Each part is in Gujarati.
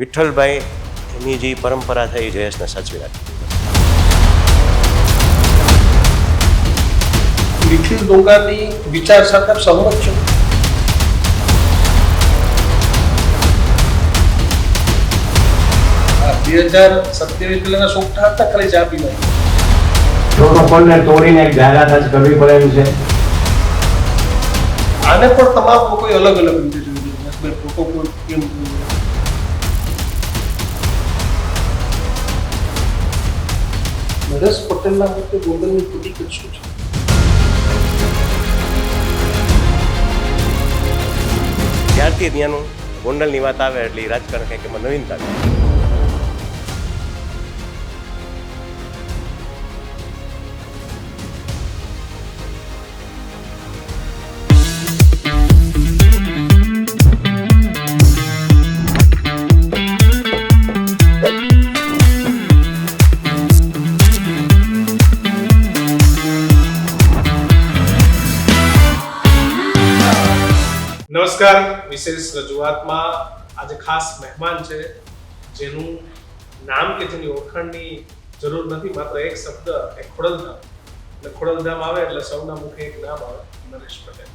વિઠ્ઠલભાઈ એની જે પરંપરા થઈ જયેશને સાચવી રાખી. નિખિલ ડોંગારની વિચાર સાથે આપ સહમત છો? હા, 2027 પહેલાના સોગઠા હતા ખાલી ચા પીવાય. પ્રોટોકોલને તોડીને એક જાહેરાત જ કરવી પડે એમ છે. આને પણ તમામ લોકોએ અલગ અલગ રીતે જોયું છે. પ્રોટોકોલ કેમ જોયું? નરેશ પટેલના મતે ગોંડલની હકીકત શું છે? ત્યારથી ત્યાંનું ગોંડલની વાત આવે એટલે એ રાજકારણ કંઈક એમાં નવીનતા છે. નમસ્કાર. વિશેષ રજૂઆતમાં આજે ખાસ મહેમાન છે જેનું નામ કે જેની ઓળખાણની જરૂર નથી, માત્ર એક શબ્દ, એક ખોડલધામ. એટલે ખોડલધામ આવે એટલે સૌના મુખે એક નામ આવે, નરેશ પટેલ.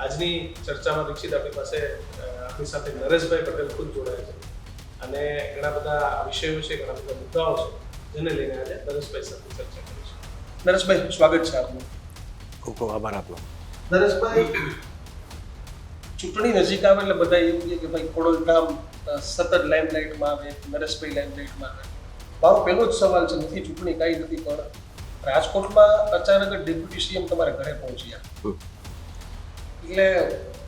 આજની ચર્ચામાં દીક્ષિત આપણી સાથે નરેશભાઈ પટેલ ખુદ જોડાય છે અને ઘણા બધા વિષયો છે, ઘણા બધા મુદ્દાઓ છે જેને લઈને આજે નરેશભાઈ સાથે ચર્ચા કરીશું. નરેશભાઈ, સ્વાગત છે આપનું. ખૂબ ખૂબ આભાર આપનો. નરેશભાઈ, ચૂંટણી નજીક આવે એટલે બધા એવું કહે કે ભાઈ ખોડલધામ સતત લાઇમલાઇટમાં આવે, નરેશભાઈ લાઇમલાઇટમાં આવે. મારો પહેલો જ સવાલ છે, નથી ચૂંટણી કાંઈ નથી, પણ રાજકોટમાં અચાનક ડેપ્યુટી સીએમ તમારા ઘરે પહોંચ્યા એટલે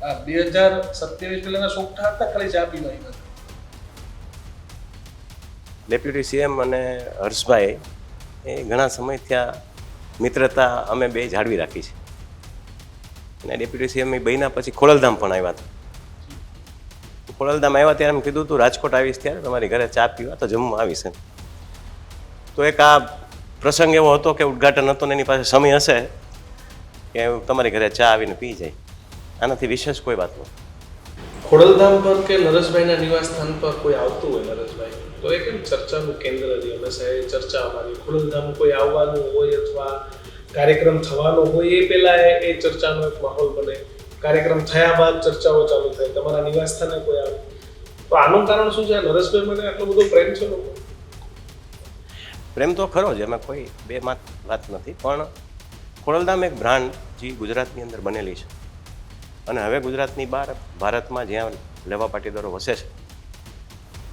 આ 2027 પહેલાના સોગઠા હતા ખાલી ચા પીવા આવ્યા હતા? ડેપ્યુટી સીએમ અને હર્ષભાઈ એ ઘણા સમયથી આ મિત્રતા અમે બે જાળવી રાખી છે અને ડેપ્યુટી સીએમ એ બન્યા પછી ખોડલધામ પણ આવ્યા હતા. ખોડલધામ આવ્યા ત્યારે એમ કીધું હતું રાજકોટ આવીશ ત્યારે તમારી ઘરે ચા પીવા તો જમવા આવીશ એમ. તો એક આ પ્રસંગ એવો હતો કે ઉદ્ઘાટન હતો ને એની પાસે સમય હશે કે તમારી ઘરે ચા આવીને પી જાય. આનાથી વિશેષ કોઈ વાત નથી. ખોડલધામ પર કે નરેશભાઈના નિવાસ સ્થાન પર કોઈ આવતું હોય નરેશભાઈ તો એ કેમ ચર્ચાનું કેન્દ્ર રહી? હંમેશા એ ચર્ચા અમારી ખોડલધામ કોઈ આવવાનું હોય અથવા કાર્યક્રમ થવાનો હોય એ પહેલા એ ચર્ચાનો એક માહોલ બને, કાર્યક્રમ થયા બાદ ચર્ચાઓ ચાલુ થાય, તમારા નિવાસ સ્થાને કોઈ આવે. તો આનું કારણ શું છે? નરેશભાઈ મને આટલો બધો પ્રેમ છે લોકો? પ્રેમ તો ખરો જ, એમાં કોઈ બે વાત નથી, પણ ખોડલધામ એક બ્રાન્ડ જે ગુજરાતની અંદર બનેલી છે અને હવે ગુજરાતની બહાર ભારતમાં જ્યાં લેવા પાટીદારો વસે છે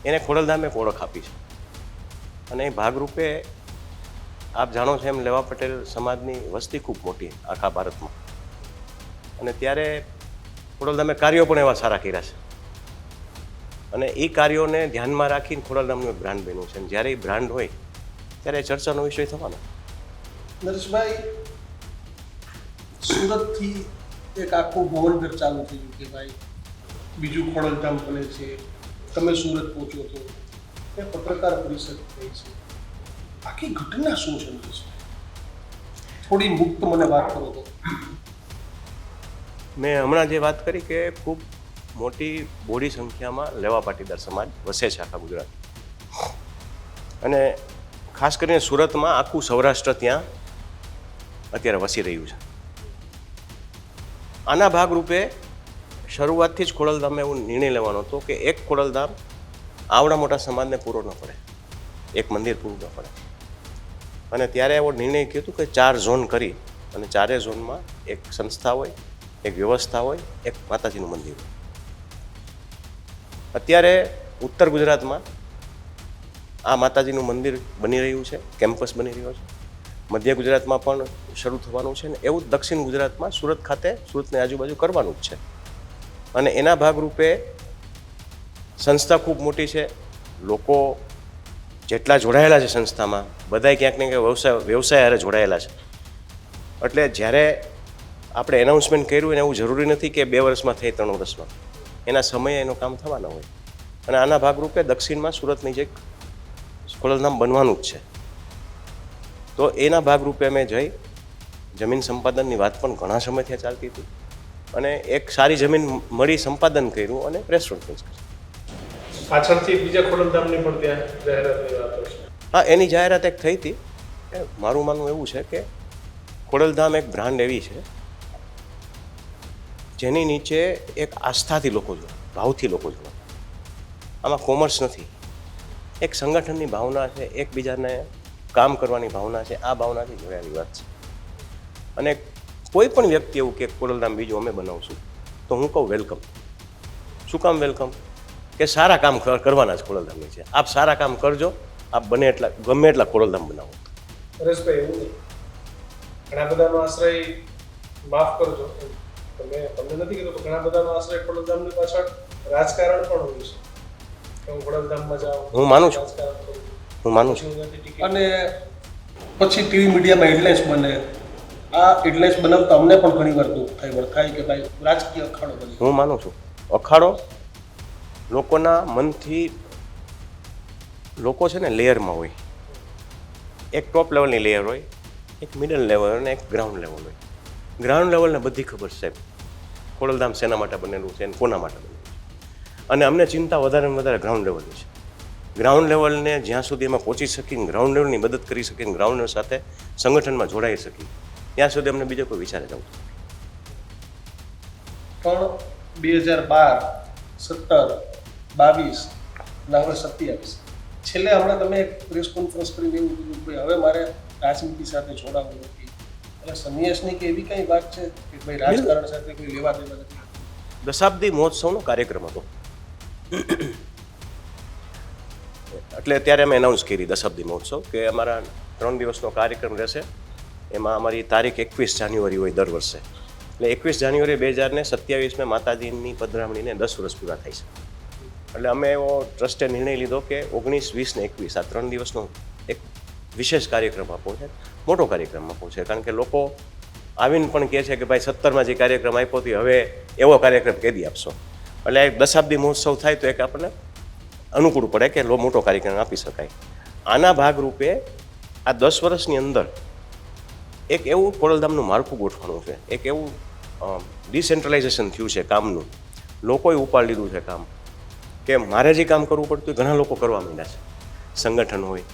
એને ખોડલધામ એક ઓળખ આપી છે. અને એ ભાગરૂપે આપ જાણો છો એમ લેવા પટેલ સમાજની વસ્તી ખૂબ મોટી આખા ભારતમાં અને ત્યારે ખોડલધામે કાર્યો પણ એવા સારા કર્યા છે અને એ કાર્યોને ધ્યાનમાં રાખીને ખોડલધામનું એક બ્રાન્ડ બન્યું છે અને જ્યારે એ બ્રાન્ડ હોય ત્યારે એ ચર્ચાનો વિષય થવાનો. નરેશભાઈ, સુરતથી એક આખું ભવનગર ચાલુ થયું કે ભાઈ બીજું ખોડલધામ બને છે, તમે સુરત પહોંચો તો એ પત્રકાર પરિષદ થઈ છે. આખી ઘટના શું છે નરેશભાઈ? થોડી મુક્ત મને વાત કરો તો. મેં હમણાં જે વાત કરી કે ખૂબ મોટી બોડી સંખ્યામાં લેવા પાટીદાર સમાજ વસે છે આખા ગુજરાત અને ખાસ કરીને સુરતમાં આખું સૌરાષ્ટ્ર ત્યાં અત્યારે વસી રહ્યું છે. આના ભાગરૂપે શરૂઆતથી જ ખોડલધામે એવો નિર્ણય લેવાનો હતો કે એક ખોડલધામ આવડા મોટા સમાજને પૂરો ન પડે, એક મંદિર પૂરું ન પડે અને ત્યારે એવો નિર્ણય કર્યો હતો કે 4 ઝોન કરી અને 4 ઝોનમાં એક સંસ્થા હોય, એક વ્યવસ્થા હોય, એક માતાજીનું મંદિર હોય. અત્યારે ઉત્તર ગુજરાતમાં આ માતાજીનું મંદિર બની રહ્યું છે, કેમ્પસ બની રહ્યો છે. મધ્ય ગુજરાતમાં પણ શરૂ થવાનું છે ને એવું જ દક્ષિણ ગુજરાતમાં સુરત ખાતે, સુરતની આજુબાજુ કરવાનું જ છે. અને એના ભાગરૂપે સંસ્થા ખૂબ મોટી છે, લોકો જેટલા જોડાયેલા છે સંસ્થામાં બધાય ક્યાંક ને ક્યાંક વ્યવસાય હારે જોડાયેલા છે. એટલે જ્યારે આપણે એનાઉન્સમેન્ટ કર્યું એને એવું જરૂરી નથી કે 2 વર્ષમાં થાય, 3 વર્ષમાં, એના સમયે એનું કામ થવાના હોય. અને આના ભાગરૂપે દક્ષિણમાં સુરતની જે ખોડલધામ બનવાનું જ છે તો એના ભાગરૂપે અમે જઈ જમીન સંપાદનની વાત પણ ઘણા સમયથી ચાલતી હતી અને એક સારી જમીન મળી, સંપાદન કર્યું અને પ્રેસ કોન્ફરન્સ કરી. પાછળથી બીજા ખોડલધામની પણ ત્યાં જાહેરાતની વાત હશે. હા, એની જાહેરાત એક થઈ હતી. મારું માનવું એવું છે કે ખોડલધામ એક બ્રાન્ડ એવી છે જેની નીચે એક આસ્થાથી લોકો જોડે, ભાવથી લોકો જોડે. આમાં કોમર્સ નથી, એક સંગઠનની ભાવના છે, એકબીજાને કામ કરવાની ભાવના છે. આ ભાવનાથી જોડાયેલી વાત છે. અને કોઈ પણ વ્યક્તિ એવું કે ખોડલધામ બીજું અમે બનાવશું તો હું કહું વેલકમ. શું કામ વેલકમ? કે સારા કામ કરવાના જ ખોડલધામની છે. આપ સારા કામ કરજો, આપ બને એટલા ગમે એટલા ખોડલધામ બનાવો. પરેશભાઈ, એવું નહીં, ઘણા બધાનો આશ્રય, માફ કરજો, તમને નથી કીધું, પણ ઘણા બધાનો આશ્રય ખોડલધામની પાછળ રાજકારણ પણ હોય છે કે હું ખોડલધામમાં જાઉં, હું માનું છું. રાજકારણ કરું, હું માનું છું. પછી હું ત્યાંથી ટિકિટ અને પછી ટીવી મીડિયામાં હેડલાઇન્સ બને. આ હેડલાઇન્સ બનાવતા અમને પણ ઘણી વાર દુઃખ થાય કે ભાઈ રાજકીય અખાડો બની. હું માનું છું. અખાડો લોકોના મનથી, લોકો છે ને લેયરમાં હોય. એક ટોપ લેવલની લેયર હોય, એક મિડલ લેવલ અને એક ગ્રાઉન્ડ લેવલ હોય. ગ્રાઉન્ડ લેવલને બધી ખબર છે સાહેબ ખોડલધામ શેના માટે બનેલું છે અને કોના માટે બનેલું છે. અને અમને ચિંતા વધારેમાં વધારે ગ્રાઉન્ડ લેવલની છે. ગ્રાઉન્ડ લેવલને જ્યાં સુધી એમાં પહોંચી શકીને, ગ્રાઉન્ડ લેવલની મદદ કરી શકીને, ગ્રાઉન્ડ લેવલ સાથે સંગઠનમાં જોડાઈ શકી, ત્યાં સુધી અમને બીજો કોઈ વિચાર જ આવતો. પણ 2012, 17, 22 અને હવે 27 છેલ્લે હમણાં તમે એક પ્રેસ કોન્ફરન્સ કરીને એવું કીધું કે ભાઈ હવે મારે રાજનીતિ સાથે જોડાવવું નથી. એટલે સંન્યાસની કે એવી કઈ વાત છે કે ભાઈ રાજકારણ સાથે કોઈ લેવા દેવા નથી? દશાબ્દી મહોત્સવનો કાર્યક્રમ હતો એટલે ત્યારે અમે એનાઉન્સ કરી દશાબ્દી મહોત્સવ કે અમારા 3 દિવસનો કાર્યક્રમ રહેશે. એમાં અમારી તારીખ 21 જાન્યુઆરી હોય દર વર્ષે. એટલે 21 જાન્યુઆરી 2027 માતાજીની પધરામણીને 10 વર્ષ પૂરા થાય છે. એટલે અમે એવો ટ્રસ્ટે નિર્ણય લીધો કે 19, 20 ને 21 આ 3 દિવસનો એક વિશેષ કાર્યક્રમ આપવો છે, મોટો કાર્યક્રમ આપવો છે. કારણ કે લોકો આવીને પણ કહે છે કે ભાઈ 17માં જે કાર્યક્રમ આપ્યો હતો હવે એવો કાર્યક્રમ કેદી આપશો. એટલે એક દશાબ્દી મહોત્સવ થાય તો એક આપણને અનુકૂળ પડે કે મોટો કાર્યક્રમ આપી શકાય. આના ભાગરૂપે આ 10 વર્ષની અંદર એક એવું ખોડલધામનું માળખું ગોઠવાનું છે, એક એવું ડિસેન્ટ્રલાઇઝેશન થયું છે કામનું. લોકોએ ઉપાડી લીધું છે કામ કે મારે જે કામ કરવું પડતું ઘણા લોકો કરવા માંડ્યા છે. સંગઠન હોય,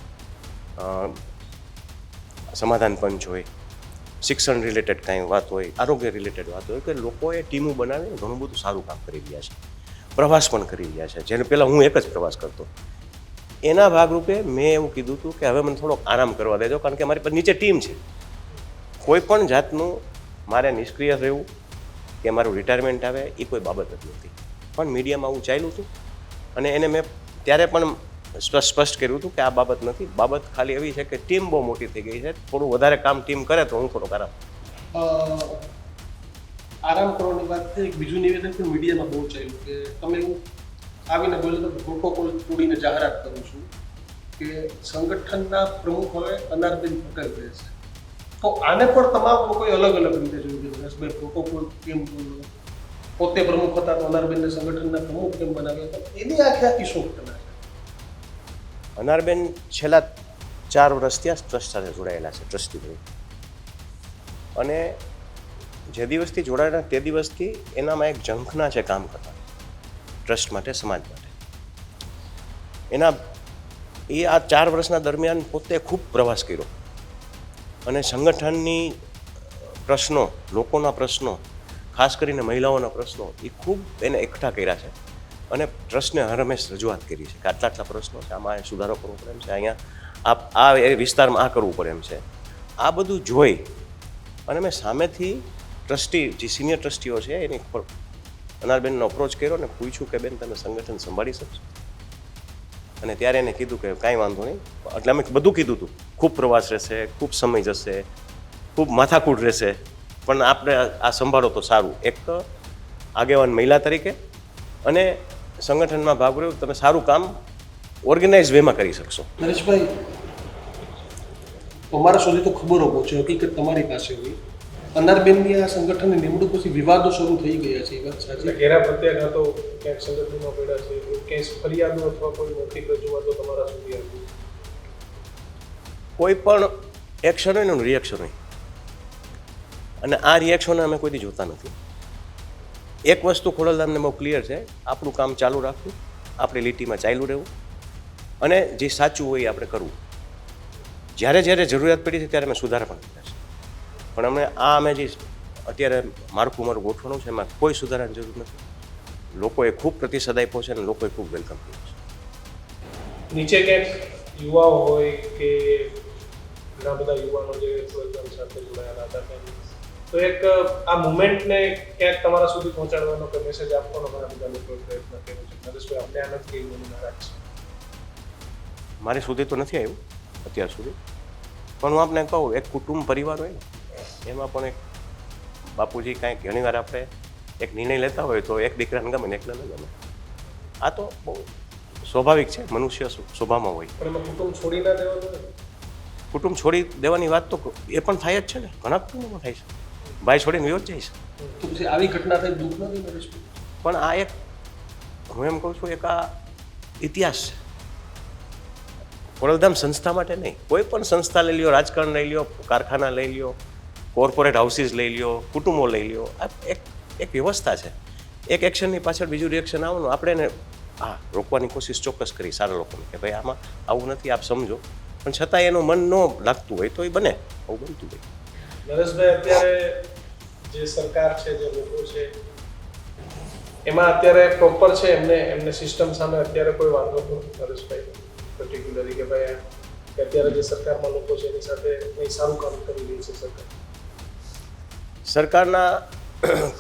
સમાધાન પંચ હોય, શિક્ષણ રિલેટેડ કાંઈ વાત હોય, આરોગ્ય રિલેટેડ વાત હોય, કે લોકોએ ટીમો બનાવીને ઘણું બધું સારું કામ કરી રહ્યા છે. પ્રવાસ પણ કરી રહ્યા છે, જેને પહેલાં હું એક જ પ્રવાસ કરતો. એના ભાગરૂપે મેં એવું કીધું હતું કે હવે મને થોડોક આરામ કરવા દેજો, કારણ કે મારી પાસે નીચે ટીમ છે. કોઈ પણ જાતનું મારે નિષ્ક્રિય રહેવું કે મારું રિટાયરમેન્ટ આવે એ કોઈ બાબત જ નથી. પણ મીડિયામાં આવું ચાલ્યું હતું અને એને મેં ત્યારે પણ સ્પષ્ટ કર્યું હતું કે આ બાબત નથી. બાબત ખાલી એવી છે કે ટીમ બહુ મોટી થઈ ગઈ છે, થોડું વધારે કામ ટીમ કરે તો હું થોડોક આરામ કરવાની વાત છે. એક બીજું નિવેદન પણ મીડિયામાં બહુ ચાલ્યું કે તમે એવું આવીને બોલ્યો તો પ્રોટોકોલ તોડીને જાહેરાત કરું છું કે સંગઠનના પ્રમુખ હવે અનારબેન પટેલ રહે છે. તો આને પણ તમામ લોકોએ અલગ અલગ રીતે જોયું કે હરેશભાઈ પ્રોટોકોલ કેમ બોલ્યો, પોતે પ્રમુખ હતા તો અનારબેનને સંગઠનના પ્રમુખ કેમ બનાવ્યા હતા, એની આખી શું ઘટના છે? અનારબેન છેલ્લા 4 વર્ષથી આ ટ્રસ્ટ સાથે જોડાયેલા છે, ટ્રસ્ટી તરીકે. અને જે દિવસથી જોડાયેલા તે દિવસથી એનામાં એક ઝંખના છે કામ કરતા ટ્રસ્ટ માટે, સમાજ માટે. એ આ 4 વર્ષના દરમિયાન પોતે ખૂબ પ્રવાસ કર્યો અને સંગઠનની પ્રશ્નો, લોકોના પ્રશ્નો, ખાસ કરીને મહિલાઓના પ્રશ્નો એ ખૂબ એને એકઠા કર્યા છે. અને ટ્રસ્ટને હર હંમેશ રજૂઆત કરી છે કે આટલા પ્રશ્નો છે, આમાં સુધારો કરવો પડે એમ છે, અહીંયા આ વિસ્તારમાં આ કરવું પડે એમ છે. આ બધું જોઈ અને મેં સામેથી ટ્રસ્ટી, જે સિનિયર ટ્રસ્ટીઓ છે એની અનારબેનનો અપ્રોચ કર્યો ને પૂછ્યું કે બેન તમે સંગઠન સંભાળી શકશો? અને ત્યારે એને કીધું કે કાંઈ વાંધો નહીં. એટલે અમે બધું કીધું હતું, ખૂબ પ્રવાસ રહેશે, ખૂબ સમય જશે, ખૂબ માથાકૂટ રહેશે, પણ આપણે આ સંભાળો તો સારું. એક આગેવાન મહિલા તરીકે અને સંગઠનમાં ભાગ રહ્યો તમે સારું કામ ઓર્ગેનાઇઝ વેમાં કરી શકશો. નરેશભાઈ, અમારા સુધી તો ખબરો પહોંચે, હકીકત તમારી પાસે હોય. અનારબેનની આ સંગઠનની નિમણૂક પછી વિવાદો શરૂ થઈ ગયા છે, એ વાત સાચી? ઘેરા પ્રત્યાઘાતો તો ક્યાંક સંગઠનમાં પડ્યા છે, ક્યાંય ફરિયાદો અથવા કોઈ મૌખિક રજૂઆતો તમારા સુધી આવી? કોઈ પણ એક્શન હોય ને એનું રિએક્શન હોય, અને આ રિએક્શનને અમે કોઈથી જોતા નથી. એક વસ્તુ ખોડલધામને બહુ ક્લિયર છે, આપણું કામ ચાલુ રાખવું આપણી લીટીમાં ચાલ્યું રહેવું અને જે સાચું હોય એ આપણે કરવું. જ્યારે જ્યારે જરૂરિયાત પડી છે ત્યારે અમે સુધારા પણ કર્યા છે, પણ અમે જે અત્યારે માળખું મારું ગોઠવણું છે એમાં કોઈ સુધારાની જરૂર નથી. લોકોએ ખૂબ પ્રતિસાદ આપ્યો છે અને લોકોએ ખૂબ વેલકમ કર્યું છે. નીચે ક્યાંક યુવાઓ હોય કે ઘણા બધા યુવાનો જે પ્રોગ્રામ સાથે જોડાયેલા હતા તેમ, તો એક આ મુવમેન્ટને ક્યાંક તમારા સુધી પહોંચાડવાનો કે મેસેજ આપવાનો ઘણા બધા લોકોએ પ્રયત્ન કર્યો છે. નરેશભાઈ, અમને આ નથી એવું નારાજ છે. મારી સુધી તો નથી આવ્યું અત્યાર સુધી, પણ હું આપને કહું, એક કુટુંબ પરિવાર હોય ને એમાં પણ એક બાપુજી કાંઈક ઘણીવાર આપણે એક નિર્ણય લેતા હોય તો એક દીકરાને ગમે ને એકને ન ગમે. આ તો બહુ સ્વાભાવિક છે, મનુષ્ય સ્વભાવમાં હોય. પણ એમાં કુટુંબ છોડી ના દેવાનું ને. કુટુંબ છોડી દેવાની વાત તો એ પણ થાય જ છે ને, ઘણા કુટુંબમાં થાય છે. ભાઈ છોડીને વિરોધ જાય છે. તો પછી આવી ઘટના થઈ દુઃખ નથી નરેશભાઈ? પણ આ એક, હું એમ કહું છું, એક આ ઇતિહાસ છે. ખોડલધામ સંસ્થા માટે નહીં, કોઈ પણ સંસ્થા લઈ લ્યો, રાજકારણ લઈ લ્યો, કારખાના લઈ લ્યો, કોર્પોરેટ હાઉસીસ લઈ લ્યો, કુટુંબો લઈ લ્યો, આ એક વ્યવસ્થા છે. એક એક્શનની પાછળ બીજું રિએક્શન આવવાનું, આપણે એને રોકવાની કોશિશ ચોક્કસ કરી સારા લોકોને કે ભાઈ આમાં આવું નથી, આપ સમજો, પણ છતાં એનું મન ન લાગતું હોય તો એ બને, આવું બનતું હોય. નરેશભાઈ, અત્યારે જે સરકાર છે, જે લોકો છે, એમાં અત્યારે પ્રોપર છે, એમને સિસ્ટમ સામે અત્યારે કોઈ વાંધો નથી નરેશભાઈ પર્ટિક્યુલરલી કે ભાઈ કે અત્યારે જે સરકારમાં લોકો છે એની સાથે કંઈ સારું કામ કરી રહી છે સરકાર? સરકારના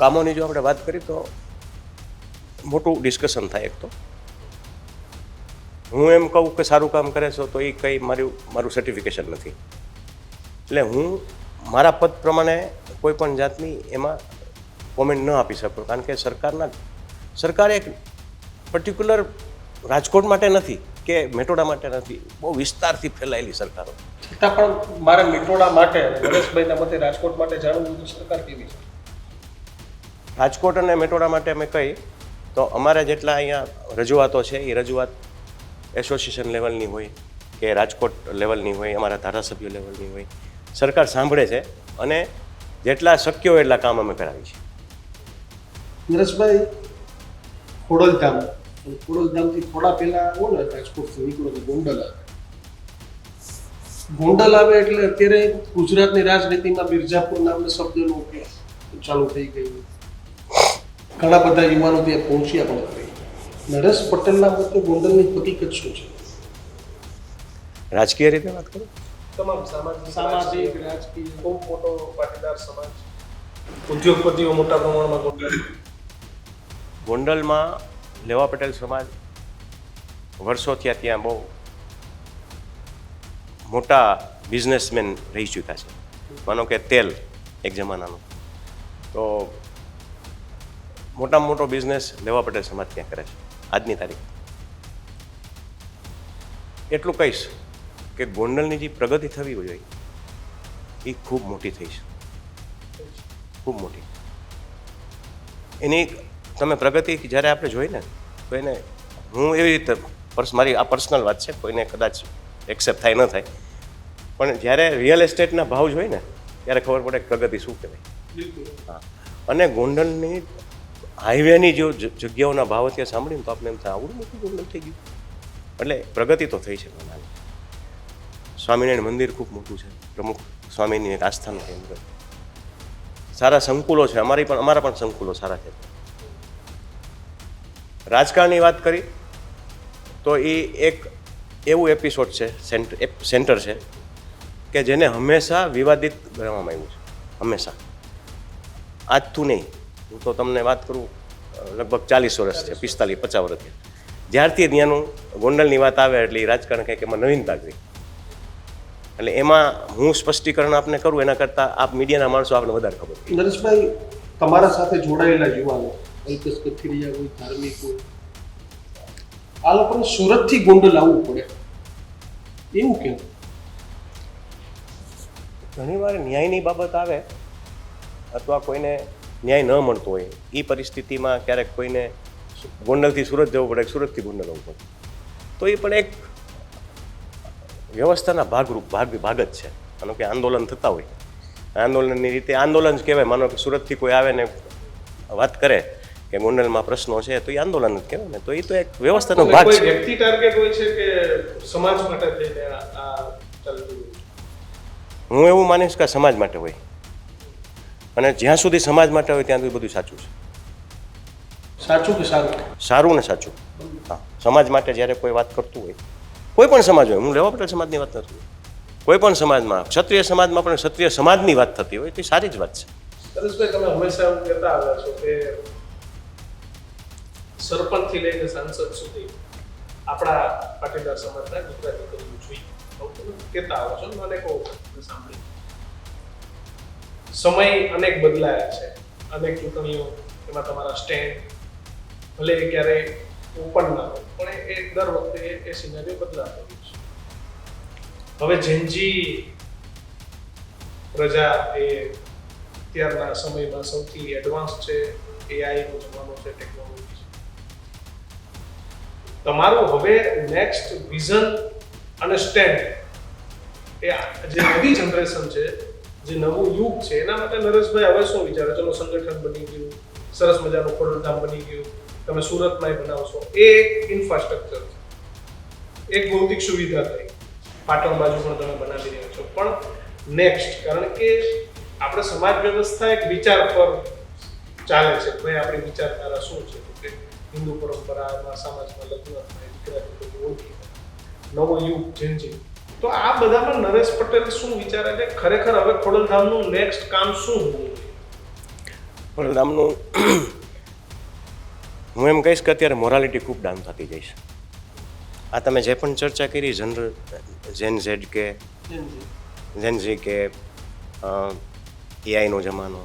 કામોની જો આપણે વાત કરીએ તો મોટું ડિસ્કશન થાય. એક તો હું એમ કહું કે સારું કામ કરે છે તો એ કંઈ મારું સર્ટિફિકેશન નથી, એટલે હું મારા પદ પ્રમાણે કોઈ પણ જાતની એમાં કોમેન્ટ ન આપી શકું, કારણ કે સરકાર એક પર્ટિક્યુલર રાજકોટ માટે નથી કે મેટોડા માટે નથી, બહુ વિસ્તારથી ફેલાયેલી સરકારો. છતાં પણ મારે મેટોડા માટે નરેશભાઈના મતે રાજકોટ માટે જાણવું તો સરકાર કેવી છે? રાજકોટ અને મેટોડા માટે અમે કહી તો અમારા જેટલા અહીંયા રજૂઆતો છે એ રજૂઆત એસોસિએશન લેવલની હોય કે રાજકોટ લેવલની હોય, અમારા ધારાસભ્યો લેવલની હોય, સરકાર સાંભળે છે અને જેટલા શક્ય હોય એટલા કામ અમે કરાવીએ છીએ. નરેશભાઈ, ખોડલધામથી થોડા પહેલા આવો ને રાજકોટથી નીકળો તો ગોંડલ આવે. ગોંડલ આવે એટલે અત્યારે ગુજરાતની રાજનીતિમાં મિર્ઝાપુર નામના શબ્દનો ઉપયોગ ચાલુ થઈ ગયું. ઘણા બધા યુવાનો ત્યાં પહોંચ્યા પણ ખરી. નરેશ પટેલના મતે ગોંડલની હકીકત શું છે? રાજકીય રીતે વાત કરું, તમામ સામાજિક રાજકીય ખૂબ મોટો પાટીદાર સમાજ, ઉદ્યોગપતિઓ મોટા પ્રમાણમાં ગોંડલમાં લેવા પટેલ સમાજ વર્ષોથી ત્યાં બહુ મોટા બિઝનેસમેન રહી ચૂક્યા છે. માનો કે તેલ એક જમાનાનો, તો મોટામાં મોટો બિઝનેસ લેવા પટેલ સમાજ ત્યાં કરે છે આજની તારીખ. એટલું કહીશ કે ગોંડલની જે પ્રગતિ થવી જોઈએ એ ખૂબ મોટી થઈ છે, ખૂબ મોટી. એની તમે પ્રગતિ જ્યારે આપણે જોઈ ને તો એને હું એવી રીતે મારી આ પર્સનલ વાત છે, કોઈને કદાચ એક્સેપ્ટ થાય ન થાય, પણ જ્યારે રિયલ એસ્ટેટના ભાવ જોઈ ને ત્યારે ખબર પડે કે પ્રગતિ શું કહેવાય. હા, અને ગોંડલની હાઈવેની જો જગ્યાઓના ભાવ અત્યારે સાંભળીને તો આપણે એમ થાય આવડું મોટું ગોંડલ થઈ ગયું. એટલે પ્રગતિ તો થઈ છે. સ્વામિનારાયણ મંદિર ખૂબ મોટું છે, પ્રમુખ સ્વામીની એક આસ્થાનું કેન્દ્ર. સારા સંકુલો છે, અમારા પણ સંકુલો સારા છે. રાજકારણની વાત કરી તો એ એક એવું એપિસોડ છે, સેન્ટર છે કે જેને હંમેશા વિવાદિત ગણવામાં આવ્યું છે. હંમેશા, આજથી નહીં, હું તો તમને વાત કરું લગભગ 40 વર્ષ છે, 45-50 વર્ષ છે. જ્યારથી ત્યાંનું ગોંડલની વાત આવે એટલે એ રાજકારણ કંઈક એમાં નવીનતા કરી. એટલે એમાં હું સ્પષ્ટીકરણ આપને કરું એના કરતાં આપ મીડિયાના માણસો આપને વધારે ખબર. નરેશભાઈ, તમારા સાથે જોડાયેલા યુવાનો અલ્પેશ કથિરિયા હોય, ધાર્મિક હોય, આ લોકોને સુરતથી ગોંડલ આવવું પડે એવું કેમ? ઘણીવાર ન્યાયની બાબત આવે અથવા કોઈને ન્યાય ન મળતો હોય એ પરિસ્થિતિમાં ક્યારેક કોઈને ગોંડલથી સુરત જવું પડે, સુરતથી ગોંડલ આવવું પડે, તો એ પણ એક વ્યવસ્થાના ભાગ જ છે. માનો કે આંદોલન થતા હોય, આંદોલનની રીતે આંદોલન જ કહેવાય. માનો કે સુરતથી કોઈ આવે ને વાત કરે કે ગોંડલમાં પ્રશ્નો છે તો એ આંદોલન જ કહેવાય ને, તો એ તો એક વ્યવસ્થાનો ભાગ કોઈ છે. વ્યક્તિ ટાર્ગેટ હોય છે કે સમાજ માટે થઈને આ ચાલતું હોય છે? હું એવું માનીશ કે આ સમાજ માટે હોય, અને જ્યાં સુધી સમાજ માટે હોય ત્યાં સુધી બધું સાચું છે. સાચું કે સારું? સારું ને સાચું. હા, સમાજ માટે જ્યારે કોઈ વાત કરતું હોય, કોઈ પણ સમાજ હોય, હું લેવા પટેલ સમાજની વાત નથી, કોઈ પણ સમાજમાં, ક્ષત્રિય સમાજમાં પણ ક્ષત્રિય સમાજની વાત થતી હોય તો એ સારી જ વાત છે. પરેશભાઈ, તમે હંમેશા એવું કહેતા આવ્યા છો કે સરપંચથી લઈને સાંસદ સુધી આપણા પાટીદાર સમાજના ગુજરાતી કરવું જોઈએ, આવું તમે કહેતા આવો છો ને અનેકો વખત સાંભળ્યું. સમય અનેક બદલાયા છે, અનેક ચૂંટણીઓ, એમાં તમારા સ્ટેન્ડ ભલે ક્યારેય ઓપન ના હોય પણ એ દર વખતે એ સિનારીઓ બદલાતો હોય છે. હવે જેનજી પ્રજા એ અત્યારના સમયમાં સૌથી એડવાન્સ છે, એઆઈ નો જમાનો છે, ટેકનોલોજી છે. તમારું હવે નેક્સ્ટ વિઝન અને સ્ટેન્ડ એ જે નવી જનરેશન છે, જે નવું યુગ છે, એના માટે નરેશભાઈ હવે શું વિચારે? ચલો, સંગઠન બની ગયું, સરસ મજાનું ખોડલધામ બની ગયું, તમે સુરતમાં બનાવશો, એ એક ઇન્ફ્રાસ્ટ્રક્ચર છે, એક ભૌતિક સુવિધા થઈ, પાટણ બાજુ પણ તમે બનાવી રહ્યા છો. પણ નેક્સ્ટ, કારણ કે આપણે સમાજ વ્યવસ્થા એક વિચાર પર ચાલે છે. ભાઈ, આપણી વિચારધારા શું છે? તો કે હિન્દુ પરંપરામાં સમાજમાં લગ્ન થાય, દીકરા ઓળખી, નવો યુગ જેનજી. તો આ બધામાં નરેશ પટેલ શું વિચારે છે? ખરેખર હવે ખોડલધામનું નેક્સ્ટ કામ શું હોવું જોઈએ? ખોડલધામનું હું એમ કહીશ કે અત્યારે મોરાલિટી ખૂબ ડાઉન થતી જાય છે. આ તમે જે પણ ચર્ચા કરી, જેન ઝેડ કે જેનઝી કે એઆઈનો જમાનો,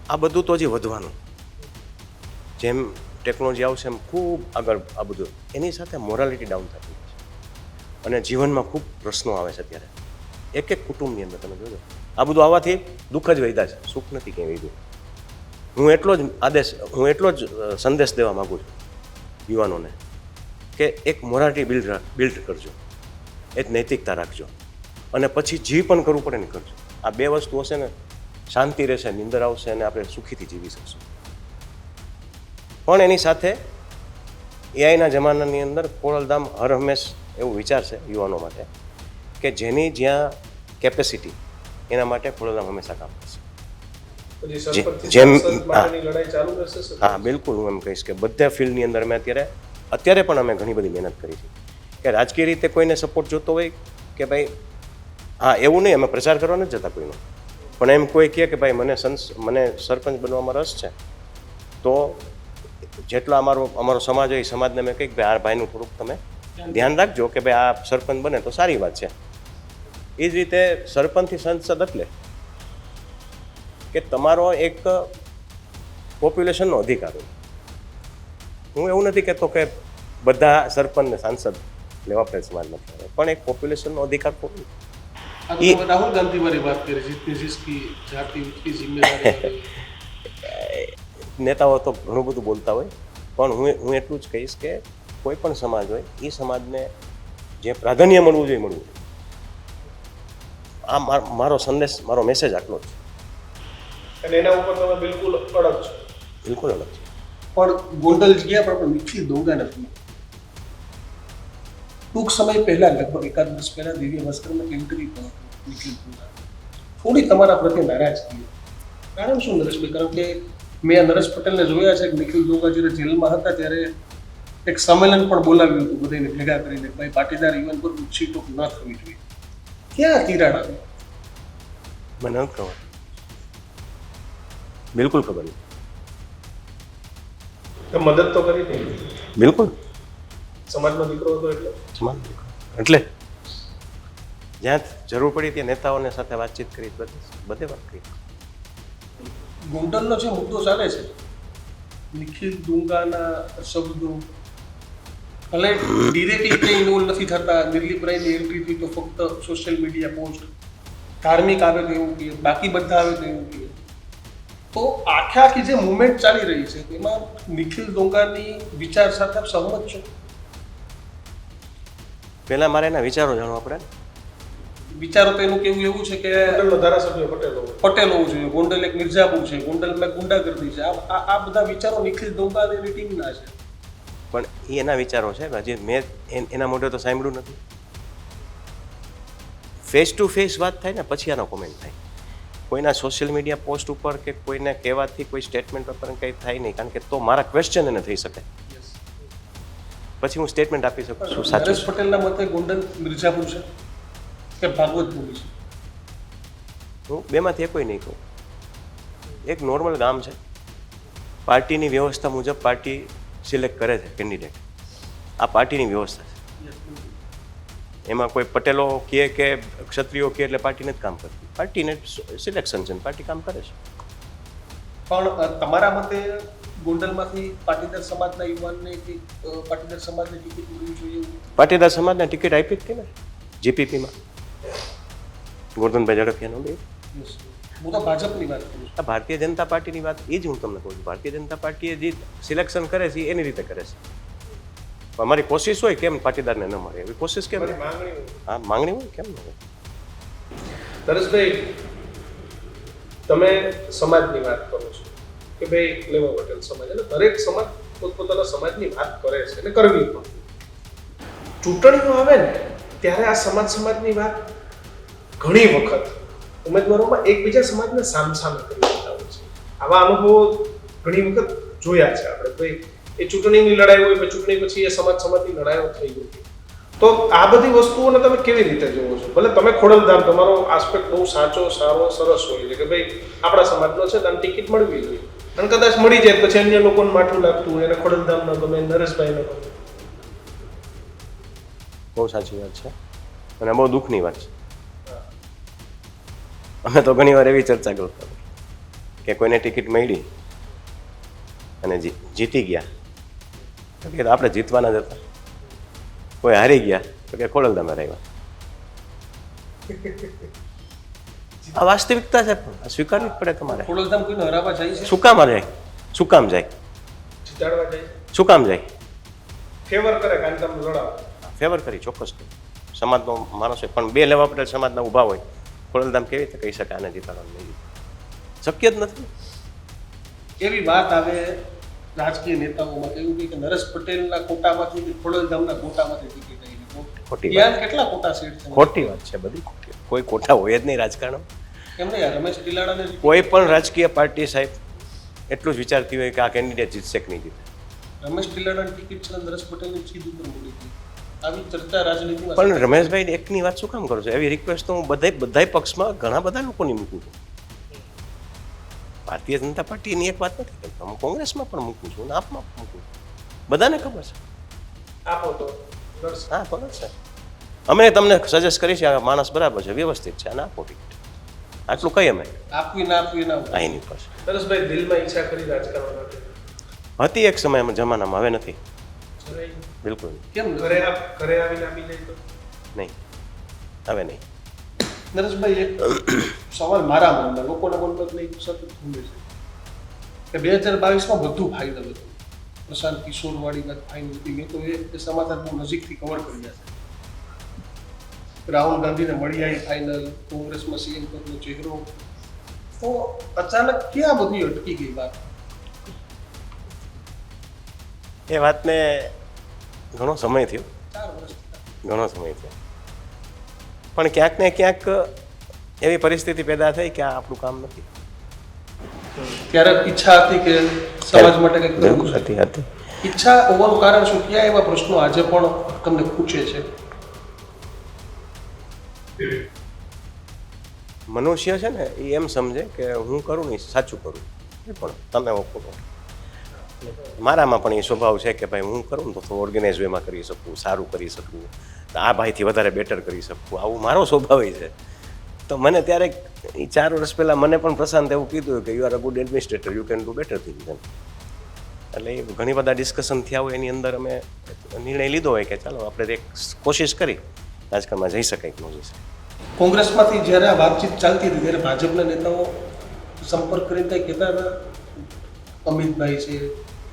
આ બધું તો હજી વધવાનું. જેમ ટેકનોલોજી આવશે એમ ખૂબ આગળ આ બધું, એની સાથે મોરાલિટી ડાઉન થતી જાય છે, અને જીવનમાં ખૂબ પ્રશ્નો આવે છે અત્યારે. એક એક કુટુંબની અંદર તમે જોજો, આ બધું આવવાથી દુઃખ જ વધ્યા છે, સુખ નથી ક્યાંય વધ્યું. હું એટલો જ સંદેશ દેવા માગું છું યુવાનોને કે એક મોરાલિટી બિલ્ડ કરજો, એક નૈતિકતા રાખજો, અને પછી જે પણ કરવું પડે ને કરજો. આ બે વસ્તુ હશે ને, શાંતિ રહેશે, નિંદર આવશે, અને આપણે સુખીથી જીવી શકશું. પણ એની સાથે એઆઈના જમાનાની અંદર ખોડલધામ હર હંમેશ એવું વિચાર છે યુવાનો માટે કે જેની જ્યાં કેપેસિટી, એના માટે ખોડલધામ હંમેશા કામ કરશે. હા, બિલકુલ. હું એમ કહીશ કે બધા ફિલ્ડની અંદર મેં અત્યારે પણ અમે ઘણી બધી મહેનત કરી છે કે રાજકીય રીતે કોઈને સપોર્ટ જોતો હોય કે ભાઈ, હા, એવું નહીં અમે પ્રચાર કરવા નથી જતા કોઈનો, પણ એમ કોઈ કહે કે ભાઈ મને સરપંચ બનવામાં રસ છે, તો જેટલો અમારો સમાજ હોય એ સમાજને મેં કહી કે ભાઈ, આ ભાઈનું થોડુંક તમે ધ્યાન રાખજો કે ભાઈ આ સરપંચ બને તો સારી વાત છે. એ જ રીતે સરપંચથી સંસદ એટલે કે તમારો એક પોપ્યુલેશનનો અધિકાર હોય. હું એવું નથી કહેતો કે બધા સરપંચને સાંસદ લેવા પડે સમાજમાં, પણ એક પોપ્યુલેશનનો અધિકાર હોય. રાહુલ ગાંધી વાળી વાત કરી, જીતની जिसकी जाति उसकी जिम्मेदारी. નેતાઓ તો ઘણું બધું બોલતા હોય, પણ હું એટલું જ કહીશ કે કોઈ પણ સમાજ હોય એ સમાજને જે પ્રાધાન્ય મળવું જોઈએ મળવું. આ મારો સંદેશ, મારો મેસેજ આટલો જ છે. અને એના ઉપર તમે બિલકુલ અડગ છો? બિલકુલ અલગ છે. પણ ગોંડલ ગયા પણ નિખિલ દોંગા નથી. ટૂંક સમય પહેલા, લગભગ એકાદ વર્ષ પહેલા દિવ્ય ભાસ્કરમાં એન્ટ્રી પણ નિખિલ દોંગા થોડી તમારા પ્રત્યે નારાજગી. કારણ શું નરેશભાઈ? કારણ કે મેં નરેશ પટેલને જોયા છે કે નિખિલ દોંગા જ્યારે જેલમાં હતા ત્યારે એક સંમેલન પણ બોલાવ્યું હતું બધાને ભેગા કરીને, ભાઈ પાટીદાર યુવાન પર સીટો ન થવી જોઈએ. ક્યાં તિરાડ આવી? મને નથી ખબર, બિલકુલ ખબર નહીં. મદદ તો કરી હતી બિલકુલ, સમાજનો દીકરો હતો એટલે જ્યાં જરૂર પડી ત્યાં નેતાઓને સાથે વાતચીત કરી, બધે વાત કરી. ગોંડલનો જે મુદ્દો ચાલે છે, નિખિલ દુંગાના શબ્દો ભલે ડિરેક્ટલી કંઈ ઇન્વોલ્વ નથી થતા, નિર્લિપ રાયની એન્ટ્રીથી તો ફક્ત સોશિયલ મીડિયા પોસ્ટ, ધાર્મિક આવે તો એવું કહે, બાકી બધા આવે તો એવું કહે. તો આખી જે મુવમેન્ટ ચાલી રહી છે એમાં નિખિલ દોંગાની વિચાર સાથે આપ સહમત છો? પહેલાં મારે એના વિચારો જાણવા પડે. વિચારો તો એનું કેવું એવું છે કે પટેલનો ધારાસભ્ય પટેલ હોવો. પટેલ હોવું જોઈએ, ગોંડલ એક મિર્ઝાપુર છે, ગોંડલમાં ગુંડાગર્દી છે. આ બધા વિચારો નિખિલ દોંગાની ટીમના છે. પણ એ એના વિચારો છે, હજી મેં એના મોઢે તો સાંભળ્યું નથી. ફેસ ટુ ફેસ વાત થાય ને પછી આનો કોમેન્ટ થાય. કોઈના સોશિયલ મીડિયા પોસ્ટ ઉપર કે કોઈને કહેવાથી કોઈ સ્ટેટમેન્ટ ઉપર કંઈ થાય નહીં, કારણ કે તો મારા ક્વેશ્ચન એને થઈ શકે, પછી હું સ્ટેટમેન્ટ આપી શકું શું સાચું નરેશ પટેલના મતે ગોંડલ મિર્ઝાપુર છે કે ભાગવતપુર છે? હું બેમાંથી કોઈ નહીં કહું. એક નોર્મલ ગામ છે, પાર્ટીની વ્યવસ્થા મુજબ પાર્ટી સિલેક્ટ કરે છે કેન્ડિડેટ. આ પાર્ટીની વ્યવસ્થા છે. એમાં કોઈ પટેલો કહે કે ક્ષત્રિયો કહે એટલે પાર્ટીને જ કામ કરતી. પાર્ટીને સિલેક્શન છે, પાર્ટી કામ કરે છે. પણ તમારા મતે ગોંડલમાંથી પાટીદાર સમાજના યુવાનને કે પાટીદાર સમાજને ટિકિટ મળવી જોઈએ એવું? પાટીદાર સમાજને ટિકિટ આપી જ હતી ને જીપીપીમાં, ગોરધનભાઈ ઝડફિયાનો બે. હું તો ભાજપની વાત કરું છું. આ ભારતીય જનતા પાર્ટીની વાત એ જ હું તમને કહું છું. ભારતીય જનતા પાર્ટીએ જે સિલેક્શન કરે છે એની રીતે કરે છે. પણ અમારી કોશિશ હોય કેમ પાટીદારને ન મળે, એવી કોશિશ કેમ? મારી માંગણી હોય. હા, માંગણી હોય કેમ ન હોય? નરેશભાઈ, તમે સમાજની વાત કરો છો કે ભાઈ લેવા પટેલ સમાજ, અને દરેક સમાજ પોતપોતાના સમાજની વાત કરે છે અને કરવી પણ. ચૂંટણીઓ આવે ને ત્યારે આ સમાજની વાત ઘણી વખત ઉમેદવારોમાં એકબીજા સમાજને સામસામે કરી દેતા હોય છે. આવા અનુભવો ઘણી વખત જોયા છે આપણે. ભાઈ એ ચૂંટણીની લડાઈ હોય, ચૂંટણી પછી એ સમાજની લડાઈઓ થઈ ગઈ. તો આ બધી વસ્તુઓને તમે કેવી રીતે જોવો છો? ભલે તમે ખોડલધામ, તમારો આસ્પેક્ટ બહુ સાચો, સારો, સરસ હોય છે કે ભાઈ આપણા સમાજનો છે, આમ ટિકિટ મળવી જોઈએ, અને કદાચ મળી જાય પછી અન્ય લોકોને માઠું લાગતું હોય, એને ખોડલધામ ન ગમે, નરેશભાઈ ન ગમે. બહુ સાચી વાત છે અને બહુ દુઃખની વાત છે. અમે તો ઘણી વાર એવી ચર્ચા કરતા કે કોઈને ટિકિટ મળી અને જીતી ગયા તો કે આપણે જીતવાના જ હતા. કોઈ હારી ગયા તો કે ખોડલધામે રહ્યા. આ વાસ્તવિકતા છે, આ સ્વીકારવી જ પડે તમારે. ખોડલધામ કોઈને હરાવવા જાય છે? શું કામ જાય? શું કામ જાય? જીતાડવા જાય, શું કામ જાય? ફેવર કરે, કારણ કે તમે લડાવો. ફેવર કરી, ચોક્કસ કરી. સમાજનો માણસ હોય, પણ બે લેવા પટેલ સમાજના ઊભા હોય, ખોડલધામ કેવી રીતે કહી શકાય આને જીતાડવાનું નહીં? શક્ય જ નથી. એવી વાત આવે રાજકીય નેતાઓમાં કેવું કે નરેશ પટેલના કોટામાંથી ખોડલધામના કોટામાંથી ટિકિટ આવી. ખોટી ત્યાં વાત. કેટલા કોટા સીટ છે? ખોટી વાત છે બધી. ખોટી. કોઈ કોઠા હોય જ નહીં રાજકારણ. કેમ નહીં યાર, રમેશ પિલાડાને કોઈ પણ રાજકીય પાર્ટી સાહેબ એટલું જ વિચારતી હોય કે આ કેન્ડિડેટ જીતશે કે નહીં જીતે. રમેશ પિલાડાની ટિકિટ છે નરેશ પટેલની સીટ ઉપર મળી હતી. આવી ચર્ચા રાજનીતિમાં પણ રમેશભાઈ એકની વાત શું કામ કરો છો? એવી રિક્વેસ્ટ તો હું બધાય પક્ષમાં ઘણા બધા લોકોની મૂકું છું. ભારતીય જનતા પાર્ટીની એક વાત નથી કરતા, હું કોંગ્રેસમાં પણ મૂકું છું અને આપમાં પણ મૂકું છું. બધાને ખબર છે. આપો તો લડશે. હા, ખબર છે. અમે તમને સજેસ્ટ કરી છે આ માણસ બરાબર છે, વ્યવસ્થિત છે, અને આપો ટિકિટ. આટલું કહીએ અમે આપવી ના આપવી ના હોય. અહીંની પાસે નરેશભાઈ, દિલમાં ઈચ્છા કરી રાજકારણ માટે? હતી એક સમયમાં, જમાનામાં, હવે નથી. જરાય નહીં. બિલકુલ નહીં. કેમ નથી? ઘરે આવીને આપી જાય તો? નહીં, હવે નહીં. નરેશભાઈ, એક સવાલ મારા મનમાં, લોકોના મનમાં એટલે એક સતત ઘૂમે છે કે 2022માં બધું ફાઇનલ હતું. પ્રશાંત કિશોરવાળી વાત ફાઇનલ હતી. મેં તો એ સમાચાર બહુ નજીકથી કવર કર્યા છે. રાહુલ ગાંધીને મળી આવી ફાઇનલ, કોંગ્રેસમાં સીએમ પદનો ચહેરો. તો અચાનક ક્યાં બધી અટકી ગઈ વાત? એ વાતને ઘણો સમય થયો, 4 વર્ષ થયા. ઘણો સમય થયો. પણ ક્યાંક ને ક્યાંક એવી પરિસ્થિતિ પેદા થઈ કે આ આપણું કામ નથી. ક્યારેક ઈચ્છા હતી કે સમાજ માટે કંઈક કરવું છે. હતી હતી. ઈચ્છા હોવાનું કારણ શું? ક્યાં એવા પ્રશ્નો આજે પણ તમને પૂછે છે? મનુષ્ય છે ને એ એમ સમજે કે હું કરું ને સાચું કરું, એ પણ તમે ઓકો કરો. મારામાં પણ એ સ્વભાવ છે કે ભાઈ હું કરું ને તો થોડું ઓર્ગેનાઇઝ વેમાં કરી શકું, સારું કરી શકું, તો આ ભાઈથી વધારે બેટર કરી શકું, આવું મારો સ્વભાવ છે. તો મને ત્યારે 4 વર્ષ પહેલાં મને પણ પ્રશાંત એવું કીધું કે you are a good administrator, you can do better things. એટલે એ ઘણી બધા ડિસ્કશન થયા હોય, એની અંદર અમે નિર્ણય લીધો હોય કે ચાલો આપણે એક કોશિશ કરી રાજકારણમાં જઈ શકાય કે ન જઈ શકાય. કોંગ્રેસમાંથી જ્યારે આ વાતચીત ચાલતી હતી ત્યારે ભાજપના નેતાઓ સંપર્ક કરીને કંઈ કહેતા હતા? અમિતભાઈ છે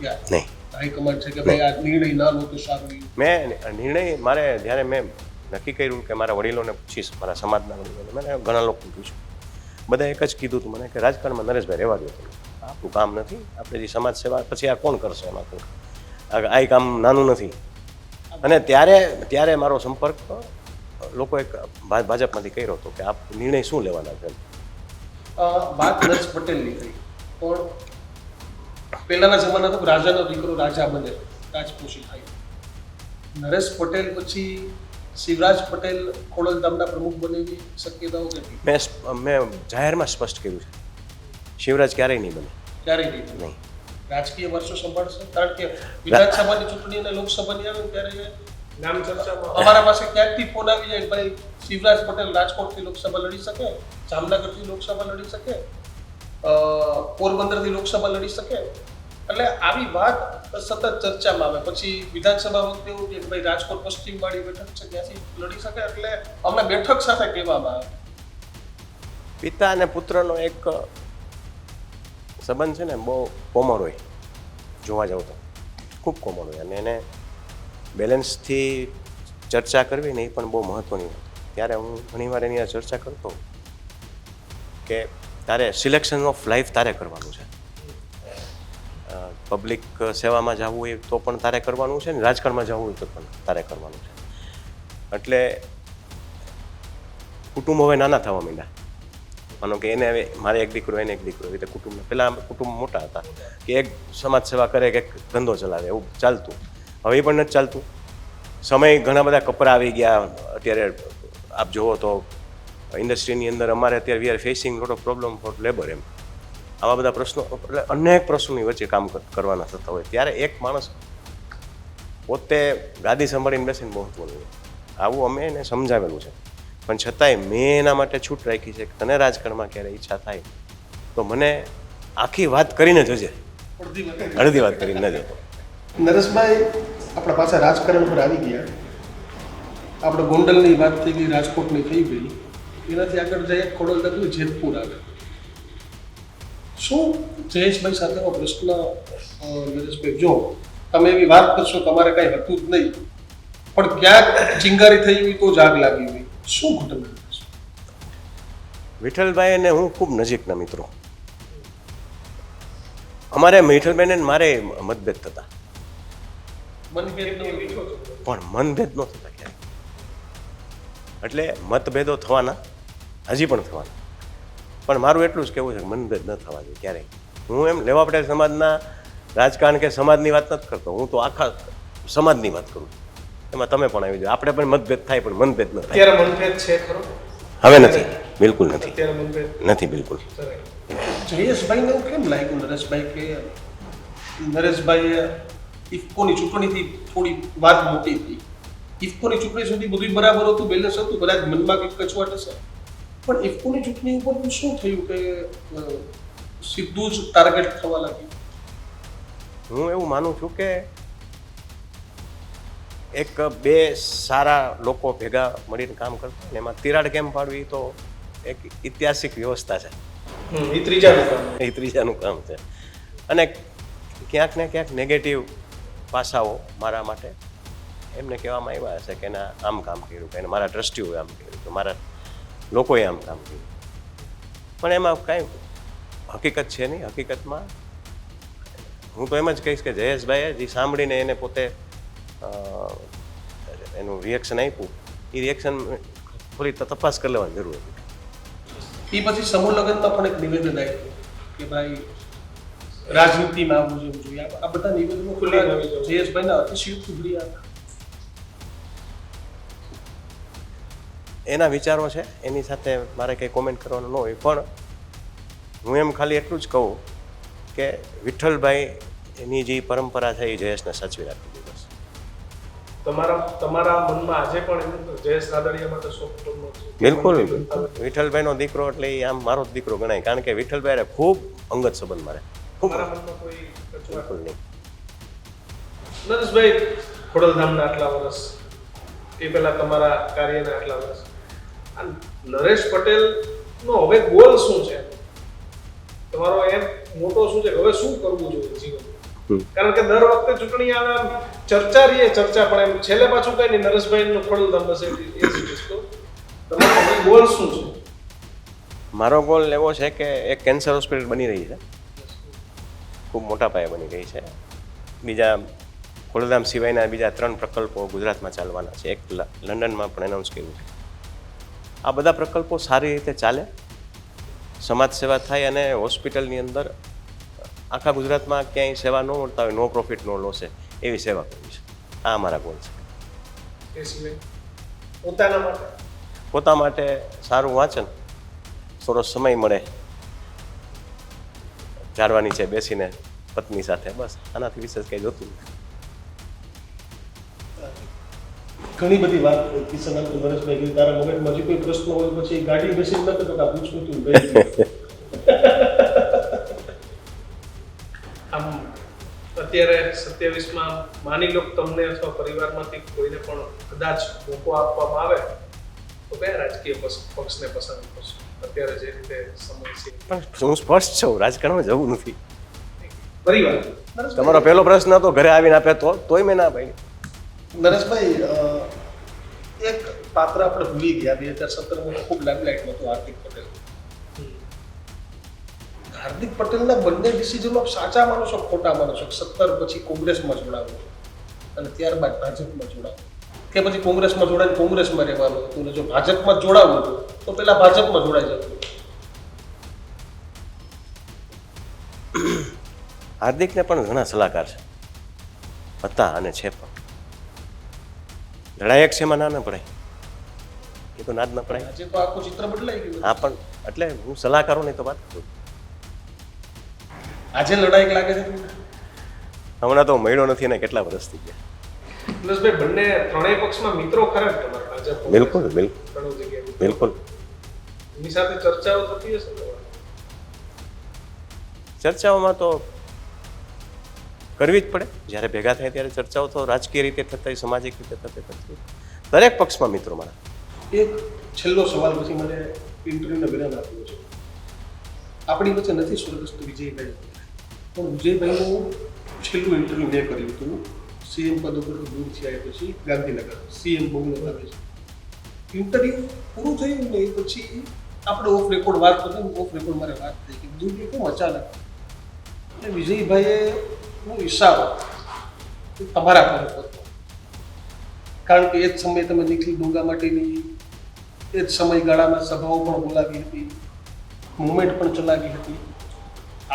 યા નહીં, હાઈકમાન્ડ છે કે ભાઈ આ નિર્ણય ના લો તો સારું? મેં નિર્ણય મારે જ્યારે મેં નક્કી કર્યું કે મારા વડીલોને પૂછીશ, મારા સમાજના વડીલોને. મને ઘણા લોકોને પૂછ્યું, બધા એક જ કીધું હતું મને કે રાજકારણમાં નરેશભાઈ રહેવા દો, આપણું કામ નથી, આપણે જે સમાજ સેવા પછી આ કોણ કરશે, એમાં કોઈ આ કામ નાનું નથી. અને ત્યારે મારો સંપર્ક લોકો એક ભાજપમાંથી કર્યો હતો કે આપ નિર્ણય શું લેવાના છે. વાત નરેશ પટેલની થઈ, પણ પહેલાના જમાના તો રાજાનો દીકરો રાજા બને, રાજપોષી થાય. નરેશ પટેલ પછી શિવરાજ પટેલ ખોડલધામના પ્રમુખ બને એવી શક્યતાઓ કેટલી? મેં જાહેરમાં સ્પષ્ટ કર્યું છે, શિવરાજ ક્યારેય નહીં બને. ક્યારેય નહીં. રાજકીય વર્ષો સંભાળશે, કારણ કે વિધાનસભાની ચૂંટણી અને લોકસભાની આવે ત્યારે નામ ચર્ચામાં અમારા પાસે ક્યાંકથી ફોન આવી જાય, ભાઈ શિવરાજ પટેલ રાજકોટથી લોકસભા લડી શકે, જામનગરથી લોકસભા લડી શકે, પોરબંદરથી લોકસભા લડી શકે. એટલે આવી વાત સતત ચર્ચામાં આવે. પછી વિધાનસભા વખતે એવું કે ભાઈ રાજકોટ પશ્ચિમ વાળી બેઠક છે, ત્યાંથી લડી શકે. એટલે અમને બેઠક સાથે કહેવામાં આવે. પિતા અને પુત્રનો એક સંબંધ છે ને, બહુ કોમળ હોય, જોવા જાવ તો ખૂબ કોમળ હોય, અને એને બેલેન્સથી ચર્ચા કરવી ને એ પણ બહુ મહત્ત્વની વાત. ત્યારે હું ઘણીવાર એની આ ચર્ચા કરતો કે તારે સિલેક્શન ઓફ લાઈફ તારે કરવાનું છે. પબ્લિક સેવામાં જવું હોય તો પણ તારે કરવાનું છે ને રાજકારણમાં જવું હોય તો પણ તારે કરવાનું છે. એટલે કુટુંબ હવે નાના થવા માંડ્યા. માનો કે એને હવે મારે એક દીકરો, એને એક દીકરો, એ રીતે કુટુંબ પહેલાં કુટુંબ મોટા હતા કે એક સમાજ સેવા કરે કે એક ધંધો ચલાવે, એવું ચાલતું. હવે એ પણ નથી ચાલતું. સમય ઘણા બધા કપરા આવી ગયા. અત્યારે આપ જુઓ તો ઇન્ડસ્ટ્રીની અંદર અમારે અત્યારે we are facing lot of problem for labour. એમ આવા બધા પ્રશ્નો, એટલે અનેક પ્રશ્નોની વચ્ચે કામ કરવાના થતા હોય ત્યારે એક માણસ પોતે ગાદી સંભાળીને બેસીને મહત્વનું હોય. આવું અમે એને સમજાવેલું છે, પણ છતાંય મેં એના માટે છૂટ રાખી છે કે તને રાજકારણમાં ક્યારે ઈચ્છા થાય તો મને આખી વાત કરીને જજે, અડધી વાત કરીને ન જતો. નરેશભાઈ આપણા પાછા રાજકારણ પર આવી ગયા. આપણે ગોંડલની વાત થઈ ગઈ, રાજકોટની થઈ ગઈ, એનાથી આગળ જઈએ ખોડલધામ જેતપુર આવે. શું જયેશભાઈ સાથેનો પ્રશ્ન નરેશભાઈ, જો તમે એવી વાત કરશો તમારે કાંઈ હતું જ નહીં, પણ ક્યાંક ચિંગારી થઈ હોય તો જ આગ લાગી હોય, શું ઘટના? વિઠ્ઠલભાઈ અને હું ખૂબ નજીકના મિત્રો. અમારે વિઠ્ઠલભાઈને મારે મતભેદ થતા, પણ મનભેદ ન થતા ક્યારેય. એટલે મતભેદો થવાના, હજી પણ થવાના, પણ મારું એટલું જ કહેવું છે કે મનભેદ ન થવા જોઈએ ક્યારેય. હું એમ લેવા પટેલ સમાજના રાજકારણ કે સમાજની વાત નથી કરતો, હું તો આખા સમાજની વાત કરું. એમાં તમે પણ આવી જાઓ, આપણે પણ મતભેદ થાય પણ મનભેદ ન થાય. અત્યારે મનભેદ છે ખરો? હવે નથી, બિલકુલ નથી, અત્યારે મનભેદ નથી બિલકુલ. જયેશભાઈને એવું કેમ લાગ્યું નરેશભાઈ કે નરેશભાઈએ ઇફકોની ચૂંટણીથી થોડી વાત મોટી હતી, ઇફકોની ચૂંટણી સુધી બધું બરાબર હતું, બેલેન્સ હતું, કદાચ મનમાં કંઈક કચવાટ હશે, પણ ઇફકોની ચૂંટણી ઉપર શું થયું કે સીધું જ ટાર્ગેટ થવા લાગ્યું? હું એવું માનું છું કે એક બે સારા લોકો ભેગા મળીને કામ કરતા હોય ને એમાં તિરાડ કેમ પાડવી તો એક ઐતિહાસિક વ્યવસ્થા છે. એ ત્રીજાનું કામ. એ ત્રીજાનું કામ છે. અને ક્યાંક ને ક્યાંક નેગેટિવ પાસાઓ મારા માટે એમને કહેવામાં આવ્યા હશે કે ના આમ કામ કર્યું, કે મારા ટ્રસ્ટીઓએ આમ કર્યું, કે મારા લોકોએ આમ કામ કર્યું, પણ એમાં કાંઈ હકીકત છે નહીં. હકીકતમાં હું તો એમ જ કહીશ કે જયેશભાઈએ જે સાંભળીને એને પોતે એનું રિએક્શન આપ્યું, એ રિએક્શન થોડી તપાસ કરી લેવાની જરૂર હતી. એ પછી સમૂહ લગ્નમાં પણ એક નિવેદન આપ્યું કે ભાઈ રાજનીતિમાં આવવું જોઈએ. આ બધા નિવેદનો જયેશભાઈના અતિશયોક્તિ ભર્યા હતા. એના વિચારો છે, એની સાથે મારે કંઈ કોમેન્ટ કરવાનું ન હોય, પણ હું એમ ખાલી એટલું જ કહું કે વિઠ્ઠલભાઈ એની જે પરંપરા છે એ જયેશને સાચવી રાખવી જોઈએ. બસ. તમારા મનમાં આજે પણ જયેશ રાદડિયા માટે શોખ છે? બિલકુલ. વિઠ્ઠલભાઈનો દીકરો એટલે એ આમ મારો જ દીકરો ગણાય, કારણ કે વિઠ્ઠલભાઈ ખૂબ અંગત સંબંધ મારે. તમારા મનમાં કોઈ બિલકુલ નહીં. નરેશભાઈ ખોડલધામના આટલા વર્ષ, એ પહેલા તમારા કાર્યના આટલા વર્ષ, આ નરેશ પટેલનો હવે ગોલ શું છે? તમારો એમ મોટો શું છે? હવે શું કરવું જોઈએ જીવનમાં? કારણ કે દર વખતે ચૂંટણી આવે આમ ચર્ચા રહીએ ચર્ચા, પણ એમ છેલ્લે પાછું કઈ નહીં, નરેશભાઈનું ખોડલધામ બસ એ જ વસ્તુ. તમારો ગોલ શું છે? મારો ગોલ એવો છે કે એક કેન્સર હોસ્પિટલ બની રહી છે, ખૂબ મોટા પાયે બની રહી છે. બીજા ખોડલધામ સિવાયના બીજા 3 પ્રકલ્પો ગુજરાતમાં ચાલવાના છે. એક લંડનમાં પણ એનાઉન્સ કર્યું છે. આ બધા પ્રકલ્પો સારી રીતે ચાલે, સમાજ સેવા થાય અને હોસ્પિટલની અંદર આખા ગુજરાતમાં ક્યાંય સેવા ન મળતા હોય, નો પ્રોફિટ નો લોસ એવી સેવા કરવી છે. આ અમારા ગોલ છે. એ સિવાય પોતાના માટે પોતા માટે સારું વાંચન, થોડો સમય મળે ઝાડવા નીચે બેસીને પત્ની સાથે, બસ આનાથી વિશેષ કંઈ જોતું નથી. ઘણી બધી વાત કિશન નરેશભાઈ કીધી. તારા મગજમાં હજી કોઈ પ્રશ્ન હોય પછી ગાડી બેસીને નથી તો પૂછવું તું આમ અત્યારે 27માં માની લો તમને અથવા પરિવારમાંથી કોઈને પણ કદાચ મોકો આપવામાં આવે તો કયા રાજકીય પક્ષને પસંદ કરશો અત્યારે જે રીતે સમય છે? પણ હું સ્પષ્ટ છું, રાજકારણમાં જવું નથી. પરિવાર તમારો પહેલો પ્રશ્ન હતો ઘરે આવીને આપે તોય મેં ના પાડી. નરેશભાઈ, એક પાત્ર આપણે ભૂલી ગયા 2017માં ખૂબ લાઇમલાઇટમાં હતું હાર્દિક પટેલ. હાર્દિક પટેલના બંને ડિસિઝનો સાચા માનો છો ખોટા માનો છો? 17 પછી કોંગ્રેસમાં જોડાવું અને ત્યારબાદ ભાજપમાં જોડાવું, કે પછી કોંગ્રેસમાં જોડાઈને કોંગ્રેસમાં રહેવાનું હતું ને જો ભાજપમાં જોડાવું હતું તો પેલા ભાજપમાં જોડાઈ જતું? હાર્દિકને પણ ઘણા સલાહકાર છે, હતા અને છે પણ. લડાયક છે એમાં ના પડાય, એ તો ના જ ન પડાય. આજે તો આખું ચિત્ર બદલાઈ ગયું. હા, પણ એટલે હું સલાહકારોની તો વાત કરું. આજે લડાયક લાગે છે તમને? હમણાં તો મળ્યો નથી ને કેટલા વર્ષથી ગયા. નરેશભાઈ, બંને ત્રણેય પક્ષમાં મિત્રો ખરા જ તમારા ભાજપ કોંગ્રેસ? બિલકુલ બિલકુલ ઘણું જગ્યાએ બિલકુલ. એની સાથે ચર્ચાઓ થતી હશે ને? ચર્ચાઓમાં તો કરવી જ પડે. જ્યારે ભેગા થાય ત્યારે ચર્ચાઓ તો રાજકીય રીતે થતી હોય, સામાજિક રીતે થતી. દરેક પક્ષમાં મિત્રો મારા. એક છેલ્લો સવાલ પછી મને ઇન્ટરવ્યુનો વિરામ આપ્યો છે. આપણી વચ્ચે નથી સ્વર્ગસ્થ વિજયભાઈ, પણ વિજયભાઈનું છેલ્લું ઇન્ટરવ્યુ મેં કર્યું હતું સીએમ પદ ઉપરથી દૂર થયા પછી ગાંધીનગર સીએમ બહુમત આવે છે. ઇન્ટરવ્યુ પૂરું થયું ને એ પછી આપણે ઓફ રેકોર્ડ વાત કરી, ઓફ રેકોર્ડ મારે વાત થઈ કે દૂર કેમ અચાનક, એટલે વિજયભાઈએ હું ઈશારો તમારા પર હતો, કારણ કે એ જ સમયે તમે નિખિલ ડોંગા માટેની એ જ સમયગાળામાં સભાઓ પણ બોલાવી હતી, મુવમેન્ટ પણ ચલાવી હતી.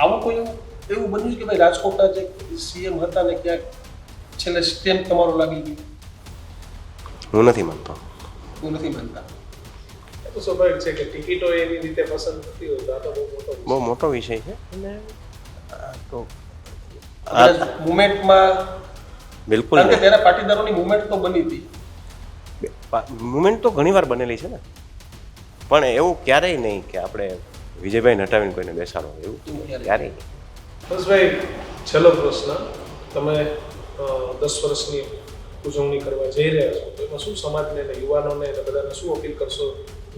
આવું કોઈ એવું બન્યું કે ભાઈ રાજકોટના જે સીએમ હતા ને ક્યાંક છેલ્લે સ્ટેમ્પ તમારો લાગી ગયો? હું નથી માનતો. હું નથી માનતા. એ તો સ્વાભાવિક છે કે ટિકિટો એની રીતે પસંદ થતી હોય તો આ તો બહુ મોટો વિષય છે અને તો મુવમેન્ટમાં બિલકુલ કારણ કે તેના પાટીદારોની મુવમેન્ટ તો બની હતી. મુવમેન્ટ તો ઘણીવાર બનેલી છે ને, પણ એવું ક્યારેય નહીં કે આપણે વિજયભાઈને હટાવીને કોઈને બેસાડો, એવું ક્યારેય નહીં. બસભાઈ, છેલ્લો પ્રશ્ન. તમે 10 વર્ષની ઉજવણી કરવા જઈ રહ્યા છો તો એમાં શું સમાજને અને યુવાનોને અને બધાને શું અપીલ કરશો?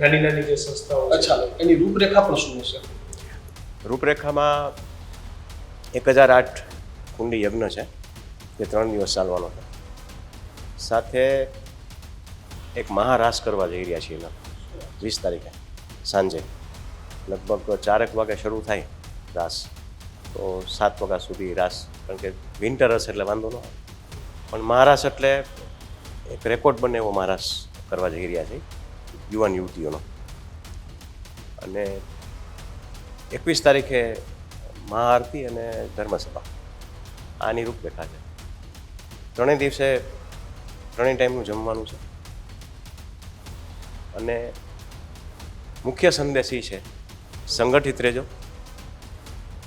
નાની નાની જે સંસ્થાઓ છે. અચ્છા, એની રૂપરેખા પણ શું હશે? રૂપરેખામાં 1008 કુંડી યજ્ઞ છે, જે 3 દિવસ ચાલવાનો છે. સાથે એક મહારાસ કરવા જઈ રહ્યા છીએ 20 તારીખે સાંજે. લગભગ 4 વાગે શરૂ થાય રાસ, તો 7 વાગ્યા સુધી રાસ, કારણ કે વિન્ટર હશે એટલે વાંધો ન આવે. પણ મહારાસ એટલે એક રેકોર્ડ બને એવો મહારાસ કરવા જઈ રહ્યા છે યુવાન યુવતીઓનો. અને 21 તારીખે મહાઆરતી અને ધર્મસભા, આની રૂપરેખા છે. 3 દિવસે 3 ટાઈમનું જમવાનું છે. અને મુખ્ય સંદેશ એ છે, સંગઠિત રહેજો,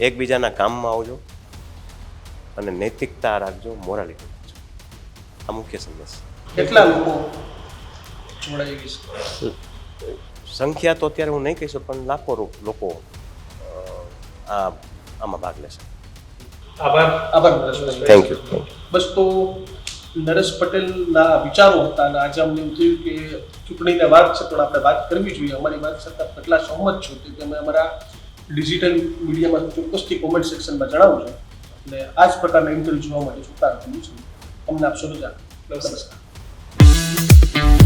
એકબીજાના કામમાં આવજો અને નૈતિકતા રાખજો, મોરાલિટી રાખજો. આ મુખ્ય સંદેશ. કેટલા લોકો જોડાઈ છે? સંખ્યા તો અત્યારે હું નહીં કહી શકું, પણ લાખો લોકો આમાં ભાગ લેશે. આભાર નરેશભાઈ. Thank you. બસ, તો નરેશ પટેલના વિચારો હતા અને આજે અમને એવું થયું કે ચૂંટણીની વાત છે પણ આપણે વાત કરવી જોઈએ. અમારી વાત છતાં કેટલા સહમત છો તે તમે અમારા ડિજિટલ મીડિયામાં ચોક્કસથી કોમેન્ટ સેક્શનમાં જણાવજો. એટલે આ જ પ્રકારના ઇન્ટરવ્યુ જોવા માટે જોતા રહેજો. અમને આપશો રજા. નમસ્કાર. નમસ્કાર.